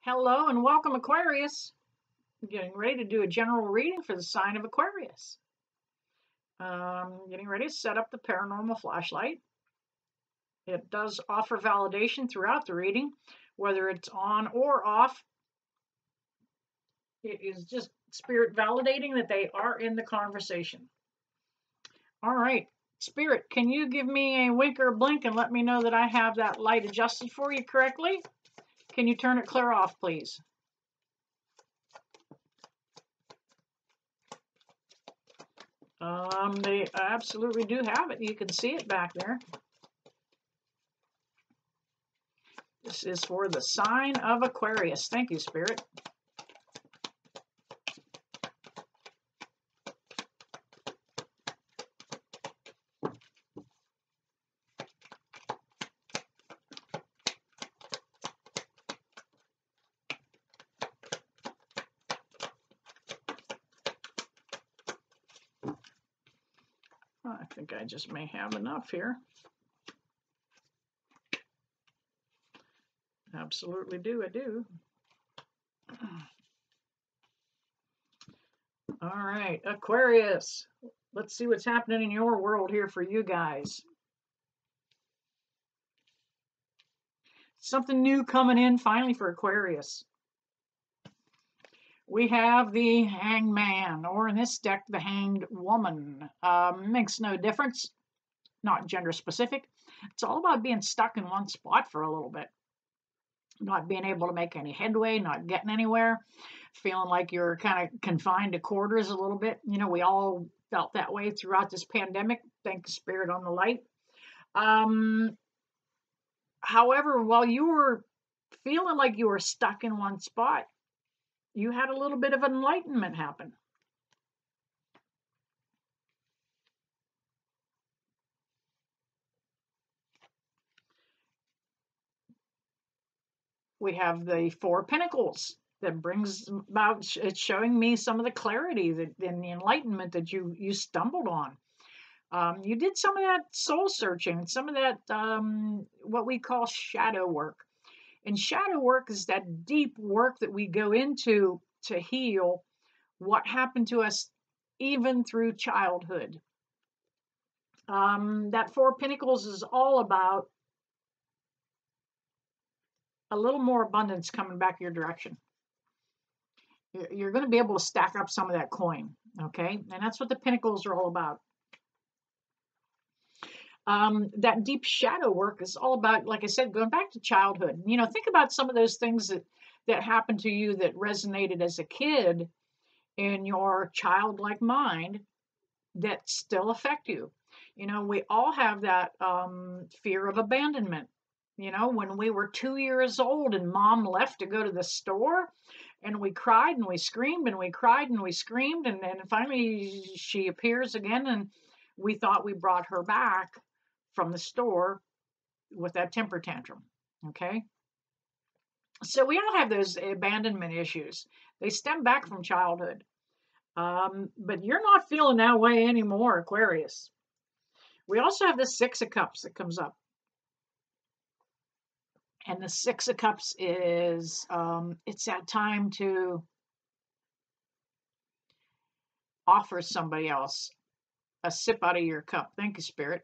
Hello and welcome, Aquarius. I'm getting ready to do a general reading for the sign of Aquarius. Getting ready to set up the paranormal flashlight. It does offer validation throughout the reading, whether it's on or off. It is just Spirit validating that they are in the conversation. All right, Spirit, can you give me a wink or a blink and let me know that I have that light adjusted for you correctly? Can you turn it clear off, please? They absolutely do have it. You can see it back there. This is for the sign of Aquarius. Thank you, Spirit. I think I just may have enough here. Absolutely do, I do. All right, Aquarius. Let's see what's happening in your world here for you guys. Something new coming in finally for Aquarius. We have the Hanged Man, or in this deck, the Hanged Woman. Makes no difference, not gender specific. It's all about being stuck in one spot for a little bit. Not being able to make any headway, not getting anywhere, feeling like you're kind of confined to quarters a little bit. You know, we all felt that way throughout this pandemic. Thank the Spirit on the light. However, while you were feeling like you were stuck in one spot, you had a little bit of enlightenment happen. We have the Four of Pentacles that brings about, it's showing me some of the clarity that and the enlightenment that you stumbled on. You did some of that soul searching, some of that what we call shadow work. And shadow work is that deep work that we go into to heal what happened to us even through childhood. That Four of Pentacles is all about a little more abundance coming back your direction. You're going to be able to stack up some of that coin, okay? And that's what the Pentacles are all about. That deep shadow work is all about, like I said, going back to childhood. You know, think about some of those things that happened to you that resonated as a kid in your childlike mind that still affect you. You know, we all have that fear of abandonment. You know, when we were 2 years old and mom left to go to the store, and we cried and we screamed and we cried and we screamed, and then finally she appears again, and we thought we brought her back from the store with that temper tantrum. Okay. So we all have those abandonment issues. They stem back from childhood. But you're not feeling that way anymore, Aquarius. We also have the Six of Cups that comes up. And the Six of Cups is, it's that time to offer somebody else a sip out of your cup. Thank you, Spirit.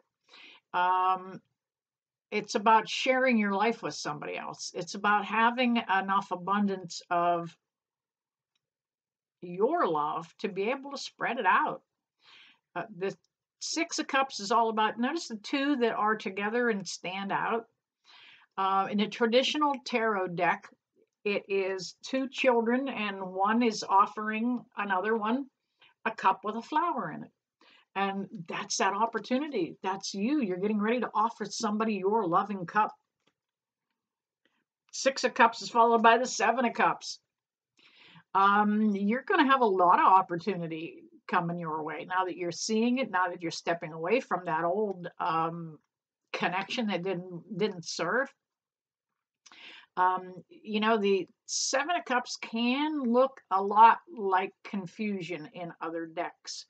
It's about sharing your life with somebody else. It's about having enough abundance of your love to be able to spread it out. The Six of Cups is all about, notice the two that are together and stand out. In a traditional tarot deck, it is two children and one is offering another one a cup with a flower in it. And that's that opportunity. That's you. You're getting ready to offer somebody your loving cup. Six of Cups is followed by the Seven of Cups. You're going to have a lot of opportunity coming your way now that you're seeing it, now that you're stepping away from that old connection that didn't serve. You know, the Seven of Cups can look a lot like confusion in other decks,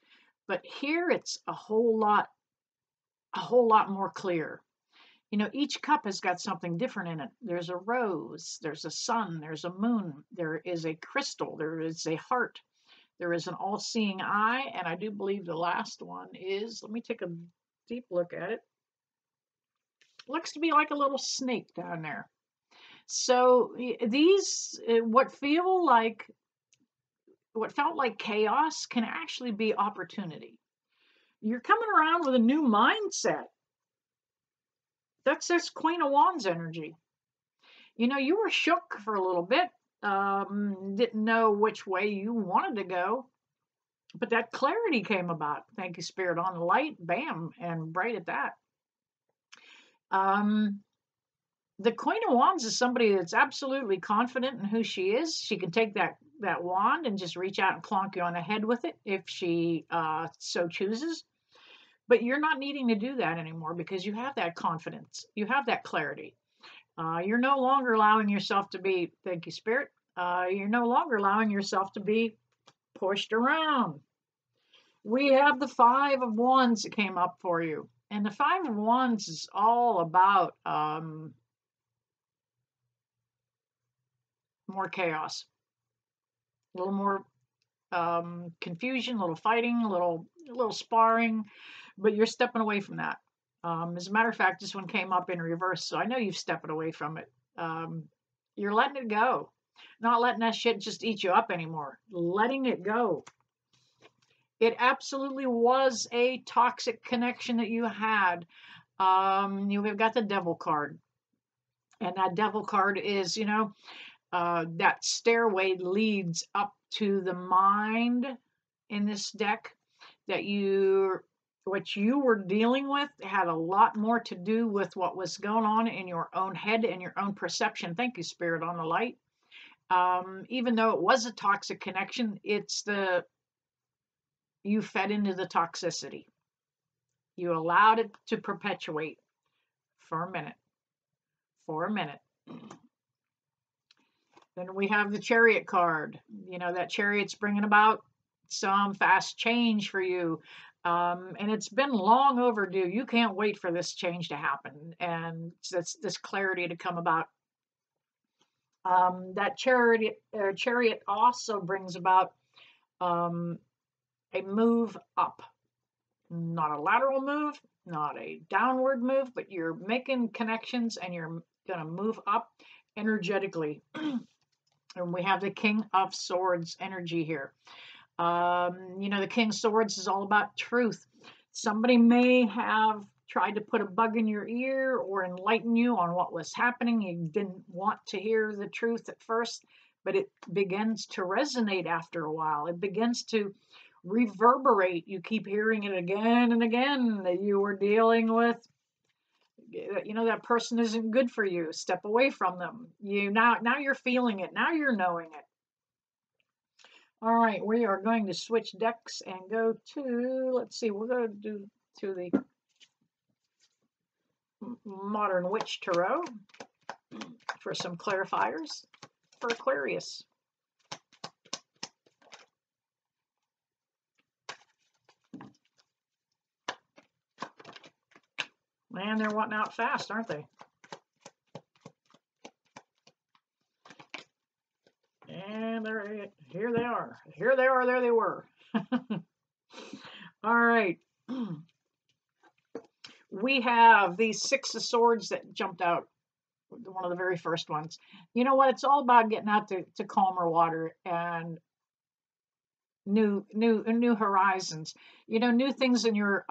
but here it's a whole lot more clear. You know, each cup has got something different in it. There's a rose, there's a sun, there's a moon, there is a crystal, there is a heart, there is an all-seeing eye, and I do believe the last one is, let me take a deep look at it. Looks to be like a little snake down there. So these, what felt like chaos can actually be opportunity. You're coming around with a new mindset. That's this Queen of Wands energy. You know, you were shook for a little bit, didn't know which way you wanted to go, but that clarity came about. Thank you, Spirit, on the light, bam, and bright at that. The Queen of Wands is somebody that's absolutely confident in who she is. She can take that wand and just reach out and clonk you on the head with it if she so chooses. But you're not needing to do that anymore because you have that confidence. You have that clarity. You're no longer allowing yourself to be, thank you, Spirit, you're no longer allowing yourself to be pushed around. We have the Five of Wands that came up for you. And the Five of Wands is all about more chaos, a little more confusion, a little fighting, a little sparring, but you're stepping away from that. As a matter of fact, this one came up in reverse, so I know you've stepped away from it. You're letting it go, not letting that shit just eat you up anymore. Letting it go. It absolutely was a toxic connection that you had. You've got the Devil card, and that Devil card is, you know, that stairway leads up to the mind in this deck. That what you were dealing with had a lot more to do with what was going on in your own head and your own perception. Thank you, Spirit, on the light. Even though it was a toxic connection, you fed into the toxicity. You allowed it to perpetuate for a minute. Then we have the Chariot card. You know, that Chariot's bringing about some fast change for you. And it's been long overdue. You can't wait for this change to happen and this clarity to come about. That chariot also brings about a move up, not a lateral move, not a downward move, but you're making connections and you're going to move up energetically. And we have the King of Swords energy here. You know, the King of Swords is all about truth. Somebody may have tried to put a bug in your ear or enlighten you on what was happening. You didn't want to hear the truth at first, but it begins to resonate after a while. It begins to reverberate. You keep hearing it again and again that you were dealing with, you know, that person isn't good for you. Step away from them. Now you're feeling it. Now you're knowing it. All right, we are going to switch decks and go to, let's see, we're going to do to the Modern Witch Tarot for some clarifiers for Aquarius. Man, they're wanting out fast, aren't they? And here they are. Here they are, there they were. All right. We have these Six of Swords that jumped out, one of the very first ones. You know what? It's all about getting out to calmer water and new horizons. You know, new things in your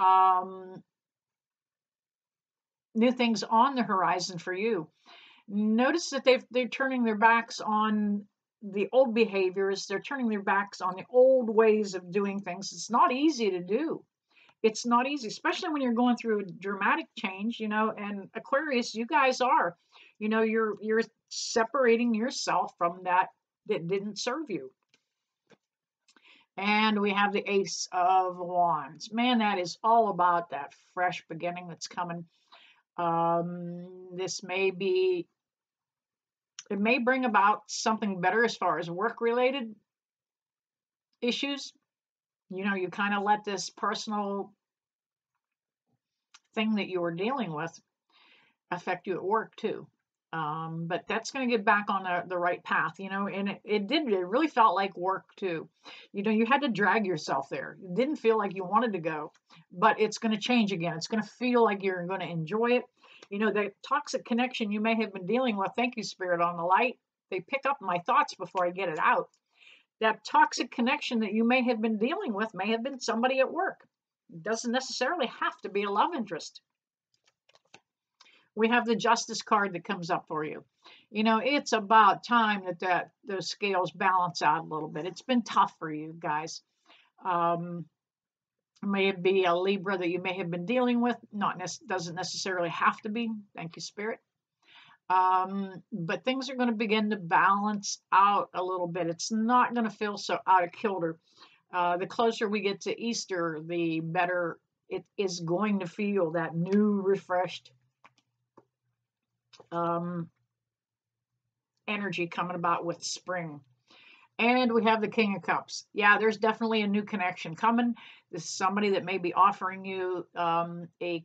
new things on the horizon for you. Notice that they're turning their backs on the old behaviors. They're turning their backs on the old ways of doing things. It's not easy to do. It's not easy, especially when you're going through a dramatic change, you know, and Aquarius, you guys are, you know, you're separating yourself from that didn't serve you. And we have the Ace of Wands. Man, that is all about that fresh beginning that's coming. This may bring about something better as far as work-related issues. You know, you kind of let this personal thing that you were dealing with affect you at work too. But that's going to get back on the right path, and it really felt like work too. You had to drag yourself there. It didn't feel like you wanted to go, but it's going to change again. It's going to feel like you're going to enjoy it. The toxic connection you may have been dealing with, thank you, Spirit, on the light. They pick up my thoughts before I get it out. That toxic connection that you may have been dealing with may have been somebody at work. It doesn't necessarily have to be a love interest. We have the Justice card that comes up for you. It's about time that those scales balance out a little bit. It's been tough for you guys. May it be a Libra that you may have been dealing with. Doesn't necessarily have to be. Thank you, Spirit. But things are going to begin to balance out a little bit. It's not going to feel so out of kilter. The closer we get to Easter, the better it is going to feel, that new, refreshed energy coming about with spring. And we have the King of Cups. Yeah, there's definitely a new connection coming. This is somebody that may be offering you a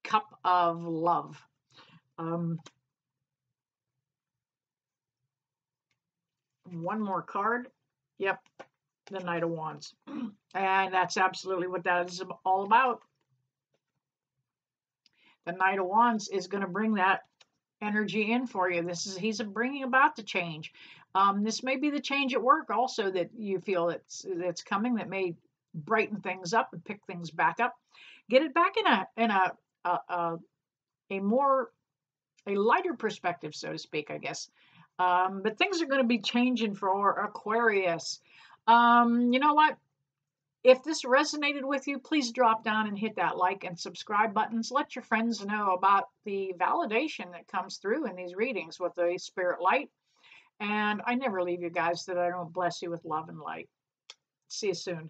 cup of love. One more card. Yep, the Knight of Wands. And that's absolutely what that is all about. The Knight of Wands is going to bring that energy in for you. He's bringing about the change. This may be the change at work also that you feel that's coming, that may brighten things up and pick things back up, get it back in a lighter perspective, so to speak, I guess. But things are going to be changing for Aquarius. You know what? If this resonated with you, please drop down and hit that like and subscribe buttons. Let your friends know about the validation that comes through in these readings with the Spirit light. And I never leave you guys that I don't bless you with love and light. See you soon.